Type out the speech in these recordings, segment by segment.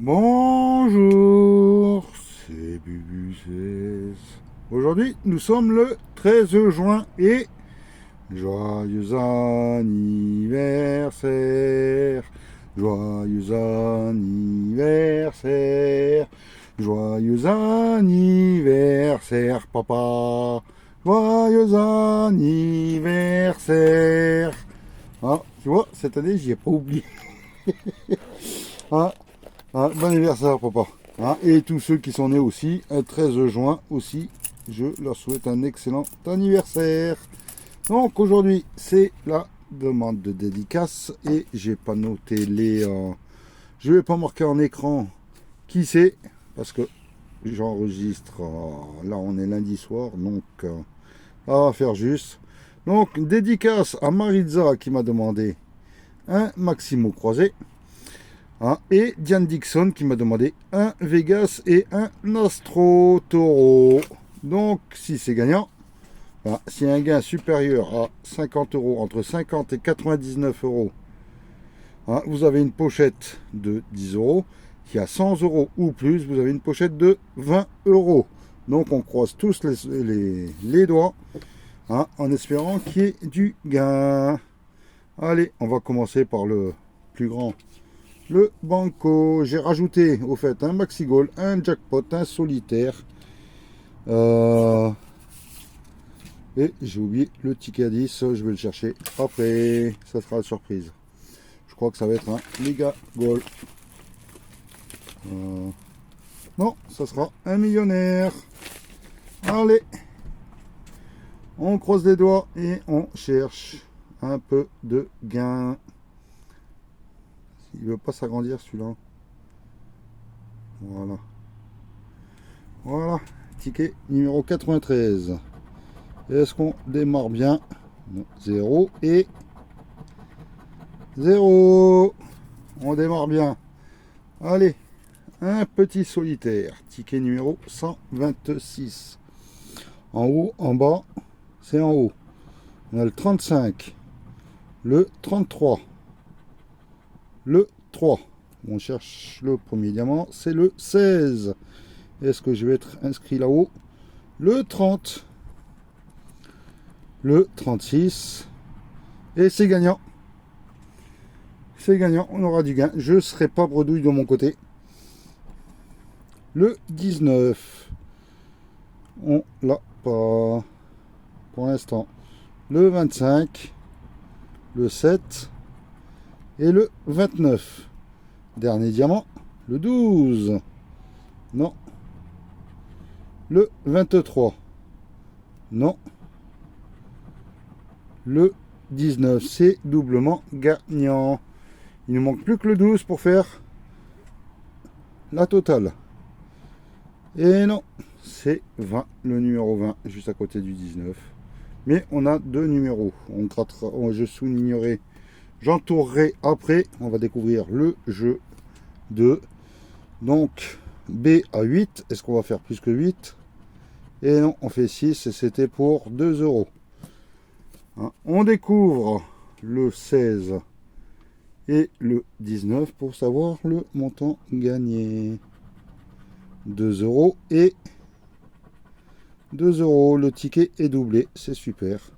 Bonjour, c'est Bubu 16. Aujourd'hui, nous sommes le 13 juin et joyeux anniversaire, joyeux anniversaire, joyeux anniversaire, papa, joyeux anniversaire. Ah, tu vois, cette année, j'y ai pas oublié. Ah, bon anniversaire, papa. Et tous ceux qui sont nés aussi, un 13 juin aussi, je leur souhaite un excellent anniversaire. Donc aujourd'hui, c'est la demande de dédicace et j'ai pas noté les. Je vais pas marquer en écran qui c'est parce que j'enregistre. Là, on est lundi soir, donc ça va faire juste. Donc, une dédicace à Maritza qui m'a demandé un Maximo croisé. Et Diane Dixon qui m'a demandé un Vegas et un Astro Taureau. Donc, si c'est gagnant, s'il y a un gain supérieur à 50 euros, entre 50 et 99 euros, vous avez une pochette de 10 euros. S'il y a 100 euros ou plus, vous avez une pochette de 20 euros. Donc, on croise tous les doigts en espérant qu'il y ait du gain. Allez, on va commencer par le plus grand. Le banco, j'ai rajouté au fait un maxi goal, un jackpot, un solitaire. Et j'ai oublié le ticket à 10, je vais le chercher après, ça sera la surprise. Je crois que ça va être un méga goal. Non, ça sera un millionnaire. Allez, on croise les doigts et on cherche un peu de gain. Il veut pas s'agrandir celui-là. Voilà. Voilà. Ticket numéro 93. Est-ce qu'on démarre bien? 0 et 0. On démarre bien. Allez. Un petit solitaire. Ticket numéro 126. En haut, en bas, c'est en haut. On a le 35. Le 33. Le 3. On cherche le premier diamant, c'est le 16. Est-ce que je vais être inscrit là-haut? Le 30. Le 36. Et c'est gagnant. C'est gagnant, on aura du gain. Je ne serai pas bredouille de mon côté. Le 19. On l'a pas pour l'instant. Le 25. Le 7. Et le 29. Dernier diamant, le 12. Non. Le 23. Non. Le 19, c'est doublement gagnant. Il ne manque plus que le 12 pour faire la totale. Et non, c'est 20, le numéro 20, juste à côté du 19. Mais on a deux numéros. On grattera, je soulignerai. J'entourerai après, on va découvrir le jeu 2. Donc, B à 8. Est-ce qu'on va faire plus que 8? Et non, on fait 6 et c'était pour 2 euros. On découvre le 16 et le 19 pour savoir le montant gagné. 2 euros et 2 euros. Le ticket est doublé, c'est super.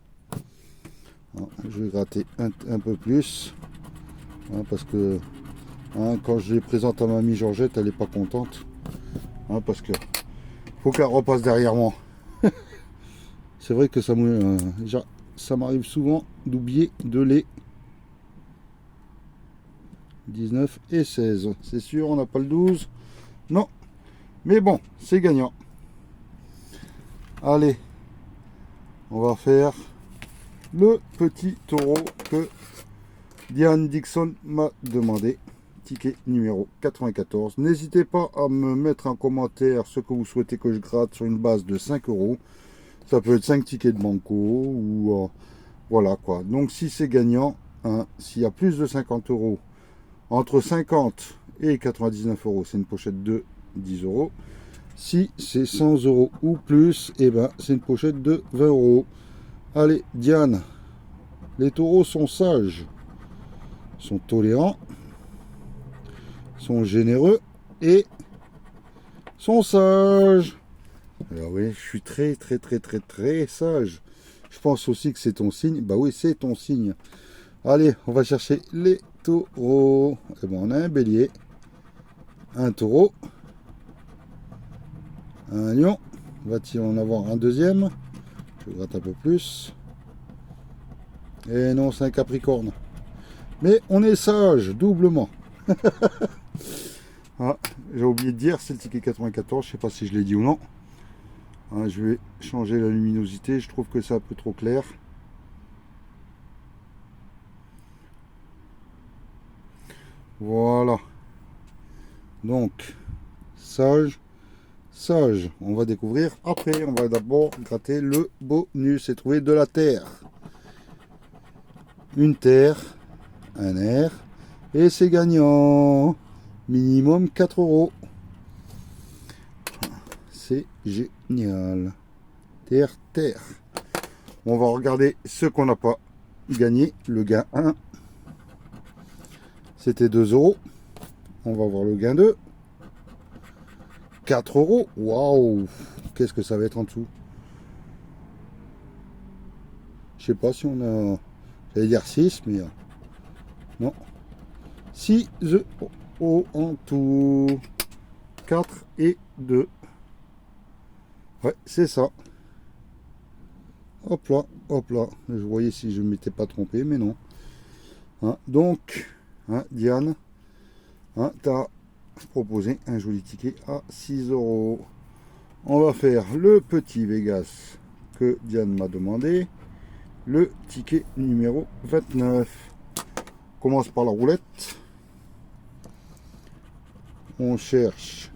Je vais gratter un peu plus parce que quand je les présente à mamie Georgette, elle n'est pas contente parce que faut qu'elle repasse derrière moi. C'est vrai que ça m'arrive souvent d'oublier de les 19 et 16. C'est sûr, on n'a pas le 12. Non, mais bon, c'est gagnant. Allez, on va faire le petit taureau que Diane Dixon m'a demandé. Ticket numéro 94. N'hésitez pas à me mettre en commentaire ce que vous souhaitez que je gratte sur une base de 5 euros. Ça peut être 5 tickets de banco ou voilà quoi. Donc si c'est gagnant, s'il y a plus de 50 euros, entre 50 et 99 euros, c'est une pochette de 10 euros. Si c'est 100 euros ou plus, et c'est une pochette de 20 euros. Allez, Diane, les taureaux sont sages, sont tolérants, sont généreux et sont sages. Alors oui, je suis très sage. Je pense aussi que c'est ton signe. Bah oui, c'est ton signe. Allez, on va chercher les taureaux. Et bon, on a un bélier, un taureau, un lion. Va-t-il en avoir un deuxième? Je gratte un peu plus. Et non, c'est un capricorne. Mais on est sage, doublement. Ah, j'ai oublié de dire, c'est le ticket 94. Je sais pas si je l'ai dit ou non. Ah, je vais changer la luminosité. Je trouve que c'est un peu trop clair. Voilà. Donc, sage. On va découvrir après. On va d'abord gratter le bonus et trouver de la terre. Une terre, un air, et c'est gagnant. Minimum 4 euros. C'est génial. Terre. On va regarder ce qu'on n'a pas gagné. Le gain 1, c'était 2 euros. On va voir le gain 2. 4 euros. Waouh! Qu'est-ce que ça va être en dessous? Je sais pas si on a... J'allais dire 6, mais... non. 6 euros en tout. 4 et 2. Ouais, c'est ça. Hop là. Je voyais si je ne m'étais pas trompé, mais non. Hein, donc, hein, Diane, hein, tu as proposé un joli ticket à 6 euros. On va faire le petit Vegas que Diane m'a demandé. Le ticket numéro 29. On commence par la roulette. On cherche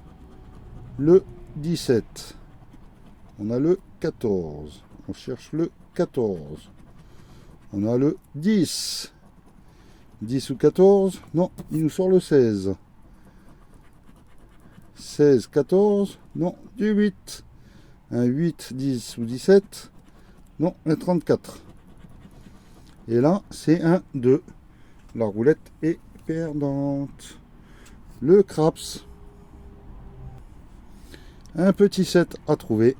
le 17. On a le 14. On cherche le 14. On a le 10. 10 ou 14. Non, il nous sort le 16. 16, 14. Non, du 8. Un 8, 10 ou 17. Non, un 34. Et là, c'est un 2. La roulette est perdante. Le craps. Un petit 7 à trouver.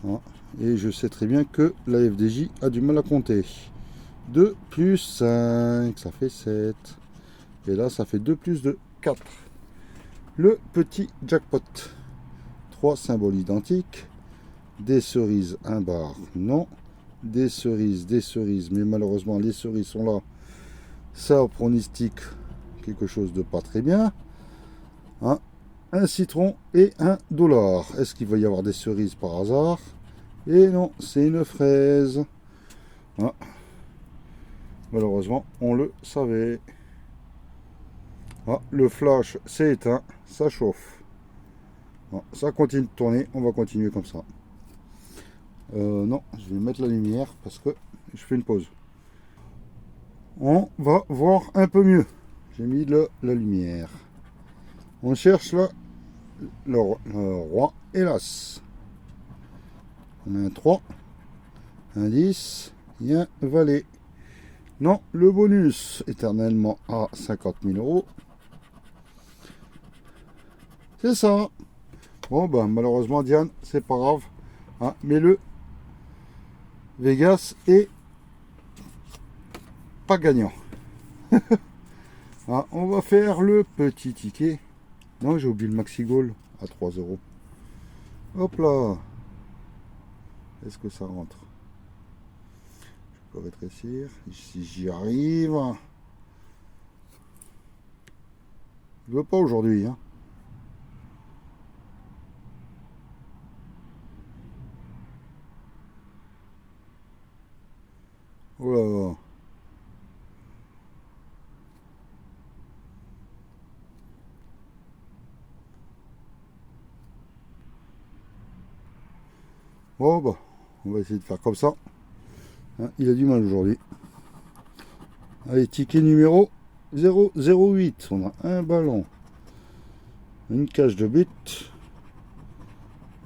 Ah, et je sais très bien que la FDJ a du mal à compter. 2 plus 5, ça fait 7. Et là, ça fait 2 plus 2, 4. Le petit jackpot. 3 symboles identiques. Des cerises, un bar, non. Des cerises, mais malheureusement, les cerises sont là. Ça pronostique quelque chose de pas très bien. Hein, un citron et un dollar. Est-ce qu'il va y avoir des cerises par hasard? Et non, c'est une fraise. Ah. Malheureusement, on le savait. Ah, le flash s'est éteint, ça chauffe. Ah, ça continue de tourner, on va continuer comme ça. Non, je vais mettre la lumière parce que je fais une pause. On va voir un peu mieux. J'ai mis la lumière. On cherche là le roi et l'as. On a un 3, un 10 et un valet. Non, le bonus éternellement à 50 000 euros. C'est ça. Bon, ben malheureusement, Diane, c'est pas grave. Hein, mais le Vegas est pas gagnant. Ah, on va faire le petit ticket. Non, j'ai oublié le maxi goal à 3 euros. Hop là. Est-ce que ça rentre? Je peux rétrécir. Si j'y arrive. Je veux pas aujourd'hui. Hein. Oh là là. Bon, bah, on va essayer de faire comme ça. Hein, il a du mal aujourd'hui. Allez, ticket numéro 008. On a un ballon, une cage de but,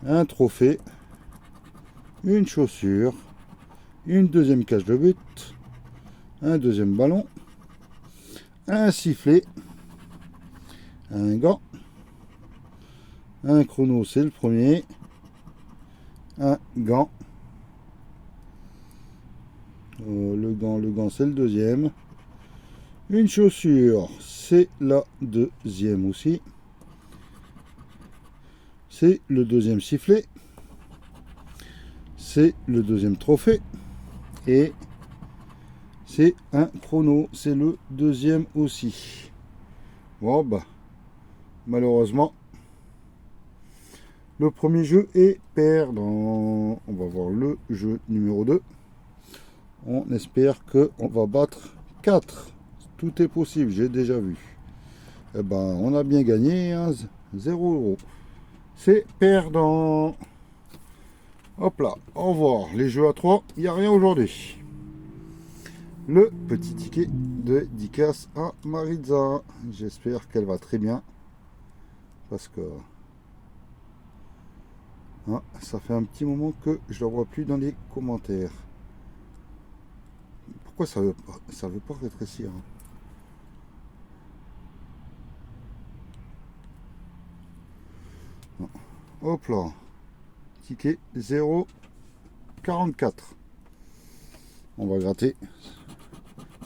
un trophée, une chaussure, une deuxième cage de but, un deuxième ballon, un sifflet, un gant, un chrono c'est le premier, un gant, le gant c'est le deuxième, une chaussure c'est la deuxième aussi, c'est le deuxième sifflet, c'est le deuxième trophée, et c'est un chrono, c'est le deuxième aussi. Bon bah malheureusement le premier jeu est perdant. On va voir le jeu numéro 2. On espère que on va battre 4. Tout est possible, j'ai déjà vu. Eh ben on a bien gagné, hein, 0 €. C'est perdant. Hop là, au revoir. Les jeux à 3, il n'y a rien aujourd'hui. Le petit ticket de dédicace à Maritza. J'espère qu'elle va très bien. Parce que ça fait un petit moment que je ne la vois plus dans les commentaires. Pourquoi ça veut pas rétrécir, hein? Hop là. Ticket 0,44. On va gratter.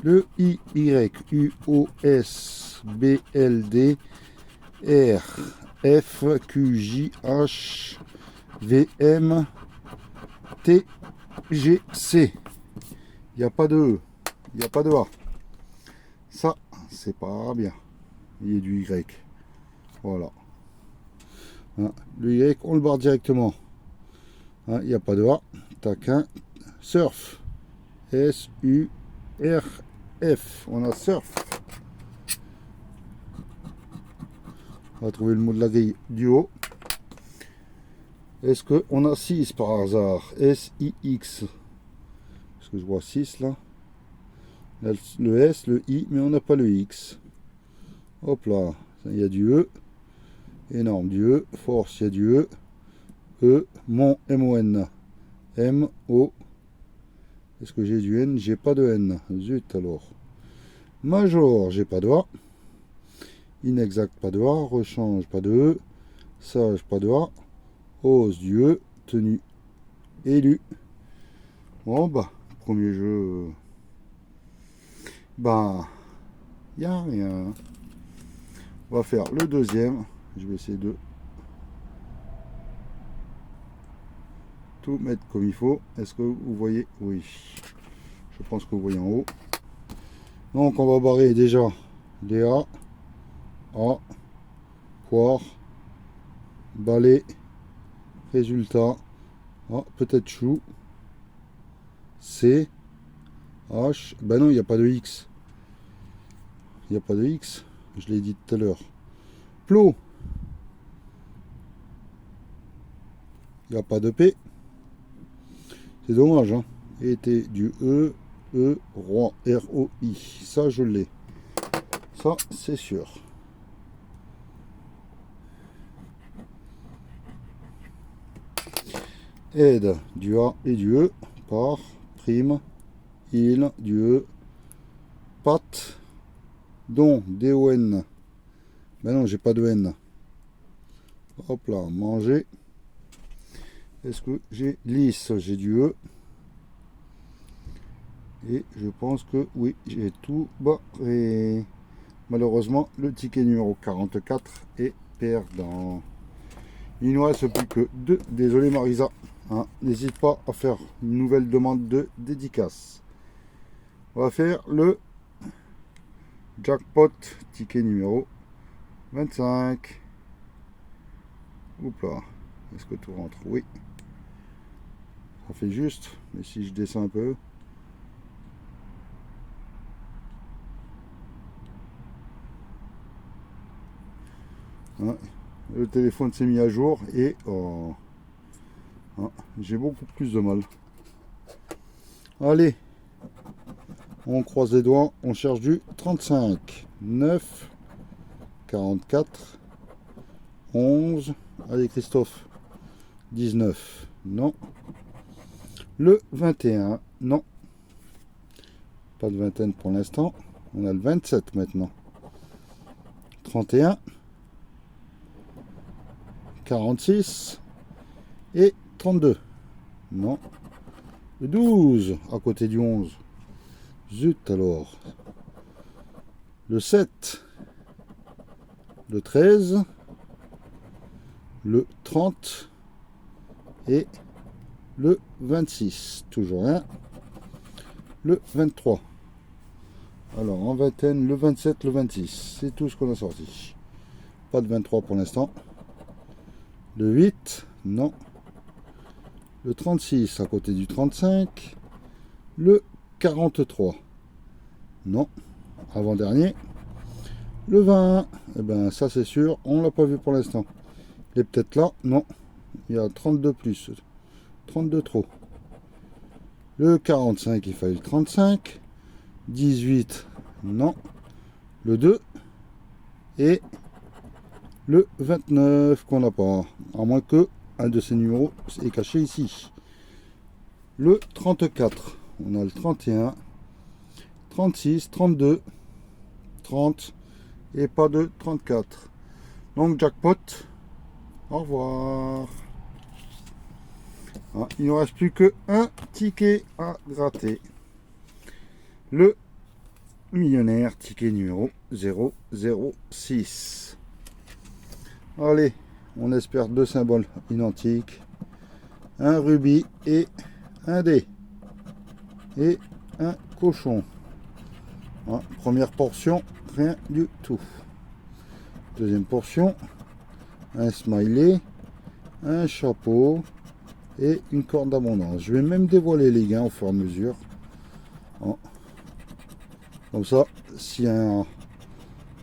Le YUOSBLD RFQJH VMTGC. Il n'y a pas de E, il n'y a pas de A. Ça, c'est pas bien. Il y a du Y. Voilà. Le Y, on le barre directement. Il n'y a pas de A. Taquin. Surf. SURF. On a surf. On va trouver le mot de la grille du haut. Est-ce qu'on a 6 par hasard? SIX. Parce que je vois 6 là. Le S, le I, mais on n'a pas le X. Hop là. Il y a du E. Énorme, du E. Force, il y a du E. E, mon, MON. MO. Est-ce que j'ai du N? J'ai pas de N. Zut alors. Major, j'ai pas de A. Inexact, pas de A. Rechange, pas de E. Sage, pas de A. Hausse, du E. Tenue, élu. Bon bah, premier jeu. Bah, il n'y a rien. On va faire le deuxième. Je vais essayer de tout mettre comme il faut. Est-ce que vous voyez? Oui. Je pense que vous voyez en haut. Donc on va barrer déjà les A, poire, balai, résultat, peut-être chou, C, H, ben non, il n'y a pas de X. Il n'y a pas de X, je l'ai dit tout à l'heure. Plot, il n'y a pas de P. C'est dommage, hein. Et T, du E, roi, ROI. Ça, je l'ai. Ça, c'est sûr. Aide, du A et du E. Par, prime, il, du E. Pat, don, D-O-N. Ben non, j'ai pas de N. Hop là, manger. Est-ce que j'ai lisse? J'ai du E. Et je pense que oui, j'ai tout barré. Malheureusement, le ticket numéro 44 est perdant. Il ne nous reste plus que 2. Désolé Marisa. N'hésite pas à faire une nouvelle demande de dédicace. On va faire le jackpot ticket numéro 25. Oups là. Est-ce que tout rentre? Oui. Ça fait juste. Mais si je descends un peu. Le téléphone s'est mis à jour et j'ai beaucoup plus de mal. Allez, on croise les doigts, on cherche du 35, 9, 44, 11, allez Christophe, 19, non, le 21, non, pas de vingtaine pour l'instant, on a le 27 maintenant, 31, 46 et 32. Non. Le 12 à côté du 11. Zut alors. Le 7. Le 13. Le 30. Et le 26. Toujours un. Le 23. Alors en vingtaine, le 27, le 26. C'est tout ce qu'on a sorti. Pas de 23 pour l'instant. Le 8. Non. Le 36 à côté du 35, le 43, non, avant-dernier, le 20, eh ben ça c'est sûr, on l'a pas vu pour l'instant. Il est peut-être là, non, il y a 32 plus, 32 trop. Le 45, il fallait le 35, 18, non, le 2, et le 29 qu'on n'a pas, à moins que un de ces numéros est caché ici. Le 34, on a le 31, 36, 32, 30 et pas de 34. Donc jackpot, au revoir. Ah, il ne reste plus que un ticket à gratter. Le millionnaire, ticket numéro 006. Allez, on espère deux symboles identiques, un rubis et un dé, et un cochon. Hein, première portion, rien du tout. Deuxième portion, un smiley, un chapeau et une corde d'abondance. Je vais même dévoiler les gains au fur et à mesure. Hein. Comme ça, s'il y a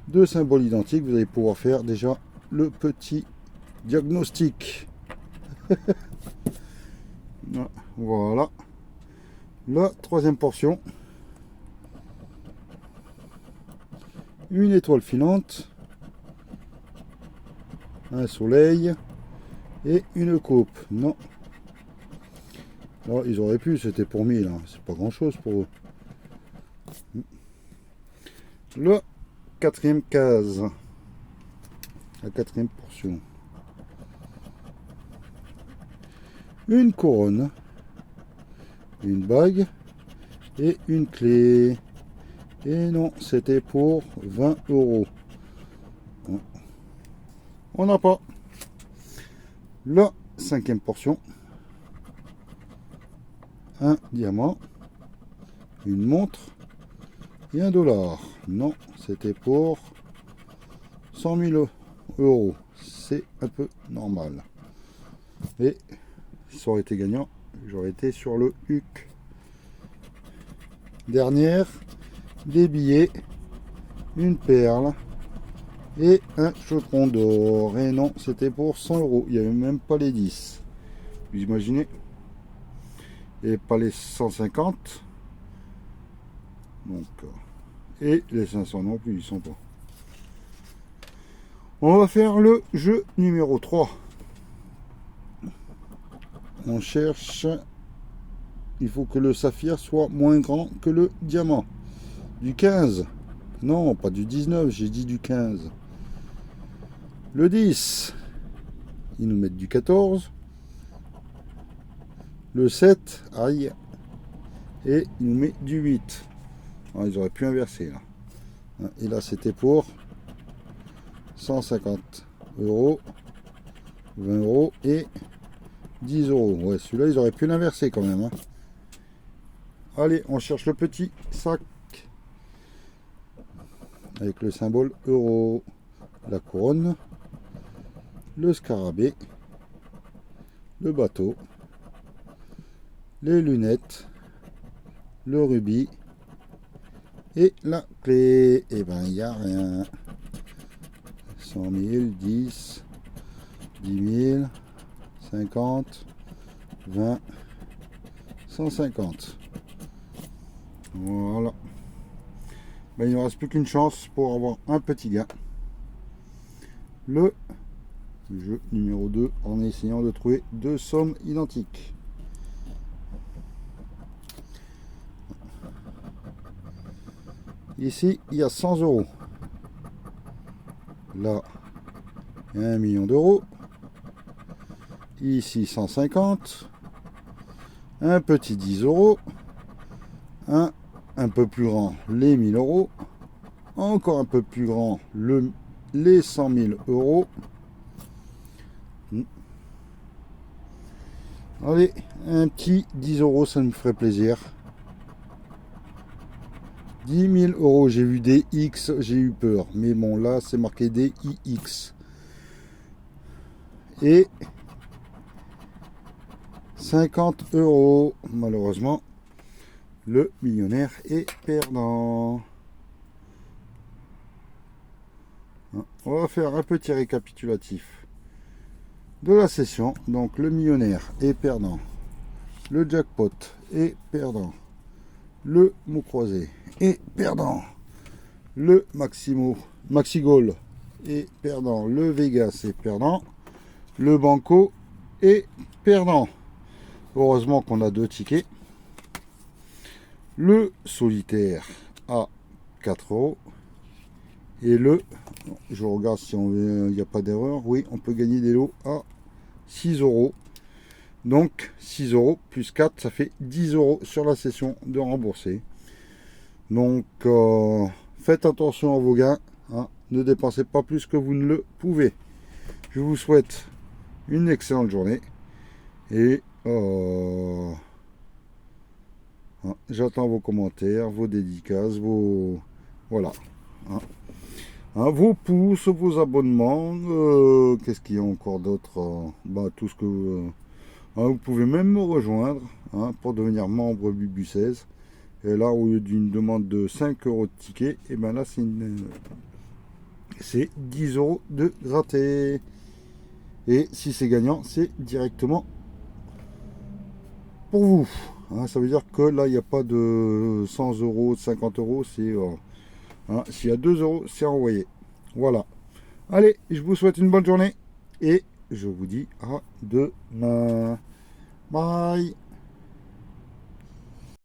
deux symboles identiques, vous allez pouvoir faire déjà le petit diagnostic. Voilà. La troisième portion. Une étoile filante. Un soleil. Et une coupe. Non. Alors, ils auraient pu, c'était pour 1000. Hein. C'est pas grand chose pour eux. La quatrième case. La quatrième portion. Une couronne, une bague et une clé. Et non, c'était pour 20 €. On n'a pas. La cinquième portion. Un diamant, une montre et un dollar. Non, c'était pour 100 000 €. C'est un peu normal. Et ça aurait été gagnant, j'aurais été sur le HUC. Dernière, des billets, une perle et un chaudron d'or. Et non, c'était pour 100 €. Il n'y avait même pas les 10. Vous imaginez? Et pas les 150. Donc, et les 500 non plus, ils sont pas. On va faire le jeu numéro 3. On cherche, il faut que le saphir soit moins grand que le diamant. Du 15, non, pas du 19, j'ai dit du 15. Le 10, ils nous mettent du 14. Le 7, aïe, et ils nous mettent du 8. Alors, ils auraient pu inverser là. Et là, c'était pour 150 €, 20 € et 10 €. Ouais, celui-là, ils auraient pu l'inverser quand même. Hein. Allez, on cherche le petit sac. Avec le symbole euro. La couronne. Le scarabée. Le bateau. Les lunettes. Le rubis. Et la clé. Et ben, il n'y a rien. 100 000, 10, 10 000. 50, 20, 150. Voilà. Ben, il ne reste plus qu'une chance pour avoir un petit gain. Le jeu numéro 2 en essayant de trouver deux sommes identiques. Ici, il y a 100 €. Là, il y a 1 million d'euros. ici 150, un petit 10 euros, un peu plus grand, les 1000 euros, encore un peu plus grand, les 100 000 euros. Allez, un petit 10 euros, ça me ferait plaisir. 10 000 euros, j'ai vu des X, j'ai eu peur. Mais bon, là, c'est marqué des IX. Et 50 euros. Malheureusement, le millionnaire est perdant. On va faire un petit récapitulatif de la session. Donc, le millionnaire est perdant. Le jackpot est perdant. Le mot croisé est perdant. Le Maxigol est perdant. Le Vegas est perdant. Le Banco est perdant. Heureusement qu'on a 2 tickets. Le solitaire à 4 euros. Et je regarde si il n'y a pas d'erreur. Oui, on peut gagner des lots à 6 euros. Donc 6 euros plus 4, ça fait 10 euros sur la session de rembourser. Donc faites attention à vos gains. Hein. Ne dépensez pas plus que vous ne le pouvez. Je vous souhaite une excellente journée. Et j'attends vos commentaires, vos dédicaces, voilà. Vos pouces, vos abonnements. Qu'est-ce qu'il y a encore d'autre? Tout ce que vous pouvez même me rejoindre pour devenir membre Bubu 16. Et là, au lieu d'une demande de 5 euros de ticket, et ben là, c'est 10 euros de gratté. Et si c'est gagnant, c'est directement pour vous. Ça veut dire que là, il n'y a pas de 100 euros, de 50 euros. C'est s'il y a 2 euros, c'est envoyé. Voilà. Allez, je vous souhaite une bonne journée. Et je vous dis à demain. Bye.